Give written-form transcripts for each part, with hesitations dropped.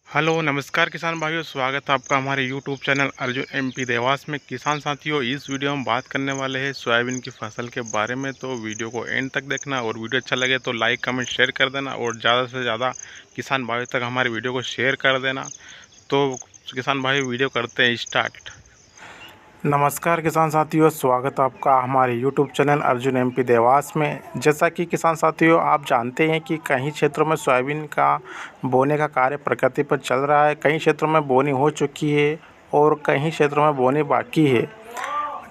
Hello नमस्कार किसान भाइयों, स्वागत है आपका हमारे YouTube channel Arjun MP Dewas में। किसान साथियों, इस वीडियो में बात करने वाले हैं सोयाबीन की फसल के बारे में। तो वीडियो को एंड तक देखना और वीडियो अच्छा लगे तो लाइक कमेंट शेयर कर देना और ज़्यादा से ज़्यादा किसान भाइयों तक हमारे वीडियो को शेयर कर देना। तो किसान भाई वीडियो करते हैं स्टार्ट। नमस्कार किसान साथियों, स्वागत है आपका हमारे YouTube channel Arjun MP Dewas में। जैसा कि किसान साथियों आप जानते हैं कि कई क्षेत्रों में सोयाबीन का बोने का कार्य प्रगति पर चल रहा है। कई क्षेत्रों में बोनी हो चुकी है और कई क्षेत्रों में बोनी बाकी है।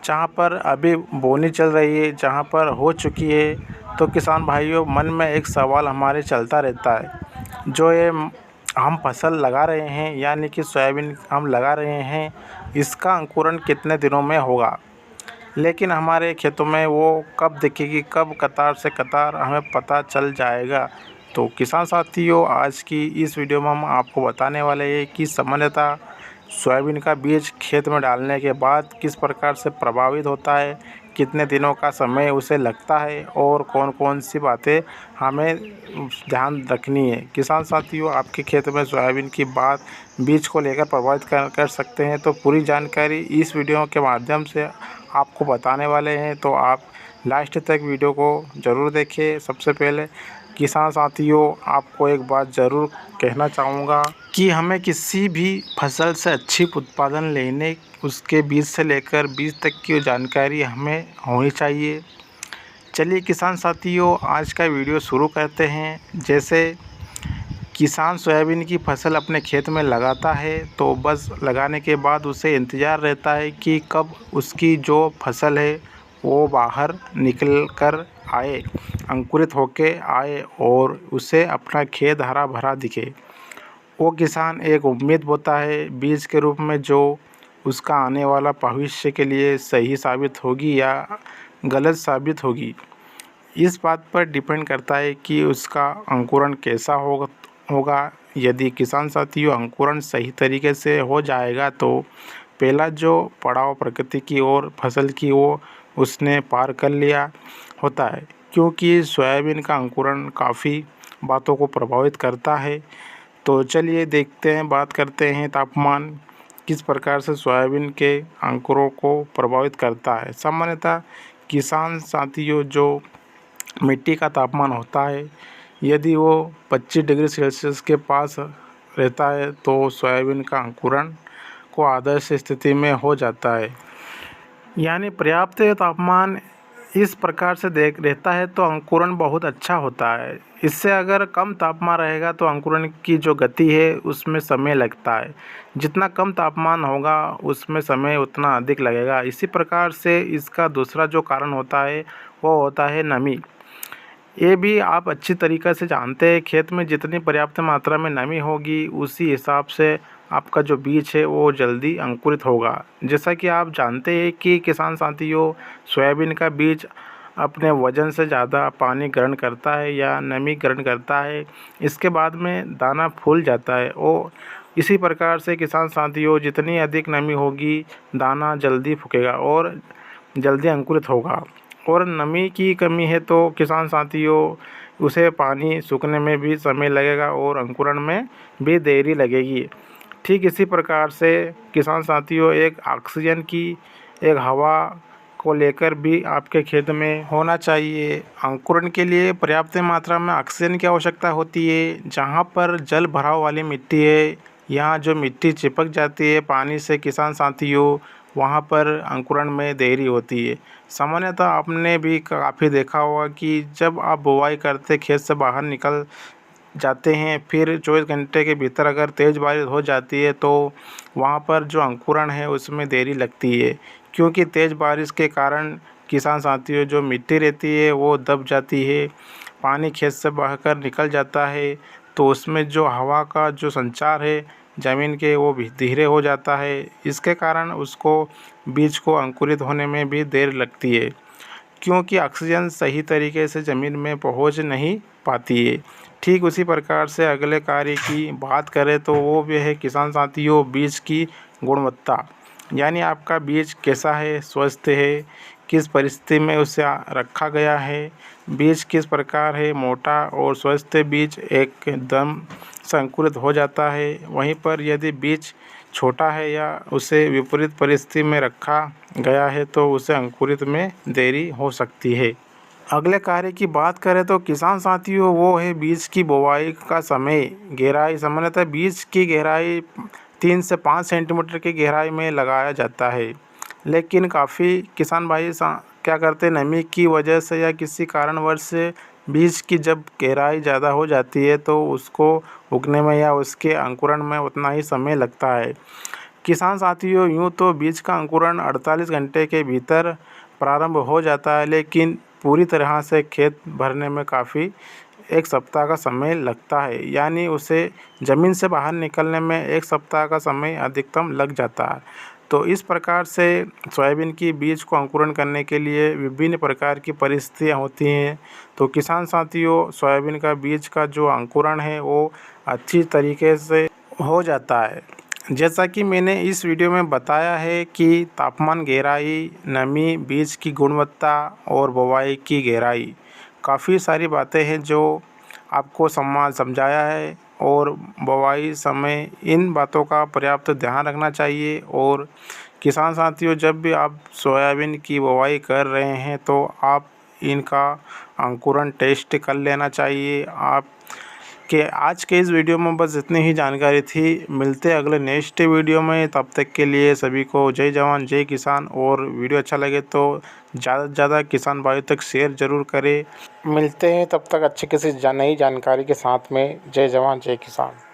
जहां पर अभी बोनी चल रही है, जहां पर हो चुकी है, तो किसान भाइयों मन में एक सवाल हमारे चलता रहता है। जो ये हम फसल लगा रहे हैं, यानी कि सोयाबीन हम लगा रहे हैं, इसका अंकुरण कितने दिनों में होगा। लेकिन हमारे खेतों में वो कब दिखेगी, कब कतार से कतार हमें पता चल जाएगा। तो किसान साथियों, आज की इस वीडियो में हम आपको बताने वाले हैं कि सामान्यतः सोयाबीन का बीज खेत में डालने के बाद किस प्रकार से प्रभावित होता है, कितने दिनों का समय उसे लगता है और कौन कौन सी बातें हमें ध्यान रखनी है। किसान साथियों, आपके खेत में सोयाबीन की बात बीज को लेकर प्रभावित कर सकते हैं, तो पूरी जानकारी इस वीडियो के माध्यम से आपको बताने वाले हैं। तो आप लास्ट तक वीडियो को ज़रूर देखें। सबसे पहले किसान साथियों, आपको एक बात ज़रूर कहना चाहूँगा कि हमें किसी भी फसल से अच्छी उत्पादन लेने, उसके बीज से लेकर बीज तक की जानकारी हमें होनी चाहिए। चलिए किसान साथियों, आज का वीडियो शुरू करते हैं। जैसे किसान सोयाबीन की फसल अपने खेत में लगाता है, तो बस लगाने के बाद उसे इंतज़ार रहता है कि कब उसकी जो फसल है वो बाहर निकल कर आए, अंकुरित होके आए और उसे अपना खेत हरा भरा दिखे। वो किसान एक उम्मीद बोता है बीज के रूप में, जो उसका आने वाला भविष्य के लिए सही साबित होगी या गलत साबित होगी। इस बात पर डिपेंड करता है कि उसका अंकुरण कैसा होगा। यदि किसान साथियों अंकुरण सही तरीके से हो जाएगा, तो पहला जो पड़ाव प्रकृति की ओर फसल की वो उसने पार कर लिया होता है, क्योंकि सोयाबीन का अंकुरण काफ़ी बातों को प्रभावित करता है। तो चलिए देखते हैं, बात करते हैं तापमान किस प्रकार से सोयाबीन के अंकुरों को प्रभावित करता है। सामान्यतः किसान साथियों, जो मिट्टी का तापमान होता है, यदि वो 25 डिग्री सेल्सियस के पास रहता है, तो सोयाबीन का अंकुरण को आदर्श स्थिति में हो जाता है। यानी पर्याप्त तापमान इस प्रकार से रहता है तो अंकुरण बहुत अच्छा होता है। इससे अगर कम तापमान रहेगा तो अंकुरण की जो गति है उसमें समय लगता है। जितना कम तापमान होगा उसमें समय उतना अधिक लगेगा। इसी प्रकार से इसका दूसरा जो कारण होता है वो होता है नमी। ये भी आप अच्छी तरीक़े से जानते हैं, खेत में जितनी पर्याप्त मात्रा में नमी होगी उसी हिसाब से आपका जो बीज है वो जल्दी अंकुरित होगा। जैसा कि आप जानते हैं कि किसान साथियों, सोयाबीन का बीज अपने वज़न से ज़्यादा पानी ग्रहण करता है या नमी ग्रहण करता है। इसके बाद में दाना फूल जाता है और इसी प्रकार से किसान साथियों, जितनी अधिक नमी होगी दाना जल्दी फूकेगा और जल्दी अंकुरित होगा। और नमी की कमी है तो किसान साथियों उसे पानी सूखने में भी समय लगेगा और अंकुरण में भी देरी लगेगी। ठीक इसी प्रकार से किसान साथियों, एक ऑक्सीजन की, एक हवा को लेकर भी आपके खेत में होना चाहिए। अंकुरण के लिए पर्याप्त मात्रा में ऑक्सीजन की आवश्यकता होती है। जहाँ पर जल भराव वाली मिट्टी है, यहाँ जो मिट्टी चिपक जाती है पानी से किसान साथियों, वहाँ पर अंकुरण में देरी होती है। सामान्यतः आपने भी काफ़ी देखा होगा कि जब आप बुवाई करते खेत से बाहर निकल जाते हैं, फिर 24 घंटे के भीतर अगर तेज़ बारिश हो जाती है तो वहाँ पर जो अंकुरण है उसमें देरी लगती है, क्योंकि तेज़ बारिश के कारण किसान साथियों जो मिट्टी रहती है वो दब जाती है, पानी खेत से बहकर निकल जाता है, तो उसमें जो हवा का जो संचार है ज़मीन के वो भी धीरे हो जाता है। इसके कारण उसको बीज को अंकुरित होने में भी देर लगती है, क्योंकि ऑक्सीजन सही तरीके से ज़मीन में पहुंच नहीं पाती है। ठीक उसी प्रकार से अगले कार्य की बात करें तो वो भी है किसान साथियों बीज की गुणवत्ता। यानी आपका बीज कैसा है, स्वस्थ है किस परिस्थिति में उसे रखा गया है, बीज किस प्रकार है, मोटा और स्वस्थ बीज एकदम से अंकुरित हो जाता है। वहीं पर यदि बीज छोटा है या उसे विपरीत परिस्थिति में रखा गया है तो उसे अंकुरित में देरी हो सकती है। अगले कार्य की बात करें तो किसान साथियों वो है बीज की बुवाई का समय। गहराई सामान्यतः बीज की गहराई 3 से 5 सेंटीमीटर की गहराई में लगाया जाता है, लेकिन काफ़ी किसान भाई क्या करते हैं, नमी की वजह से या किसी कारणवश से बीज की जब गहराई ज़्यादा हो जाती है तो उसको उगने में या उसके अंकुरण में उतना ही समय लगता है। किसान साथियों यूँ तो बीज का अंकुरण 48 घंटे के भीतर प्रारंभ हो जाता है, लेकिन पूरी तरह से खेत भरने में काफ़ी 1 सप्ताह का समय लगता है, यानी उसे ज़मीन से बाहर निकलने में 1 सप्ताह का समय अधिकतम लग जाता है। तो इस प्रकार से सोयाबीन की बीज को अंकुरण करने के लिए विभिन्न प्रकार की परिस्थितियाँ होती हैं। तो किसान साथियों सोयाबीन का बीज का जो अंकुरण है वो अच्छी तरीके से हो जाता है। जैसा कि मैंने इस वीडियो में बताया है कि तापमान, गहराई, नमी, बीज की गुणवत्ता और बुवाई की गहराई, काफ़ी सारी बातें हैं जो आपको समझाया है और बुवाई समय इन बातों का पर्याप्त ध्यान रखना चाहिए। और किसान साथियों जब भी आप सोयाबीन की बुवाई कर रहे हैं तो आप इनका अंकुरण टेस्ट कर लेना चाहिए। आज के इस वीडियो में बस इतनी ही जानकारी थी। मिलते हैं अगले नेक्स्ट वीडियो में, तब तक के लिए सभी को जय जवान जय किसान। और वीडियो अच्छा लगे तो ज़्यादा से ज़्यादा किसान भाइयों तक शेयर ज़रूर करें। मिलते हैं तब तक अच्छी किसी नई जानकारी के साथ में। जय जवान जय किसान।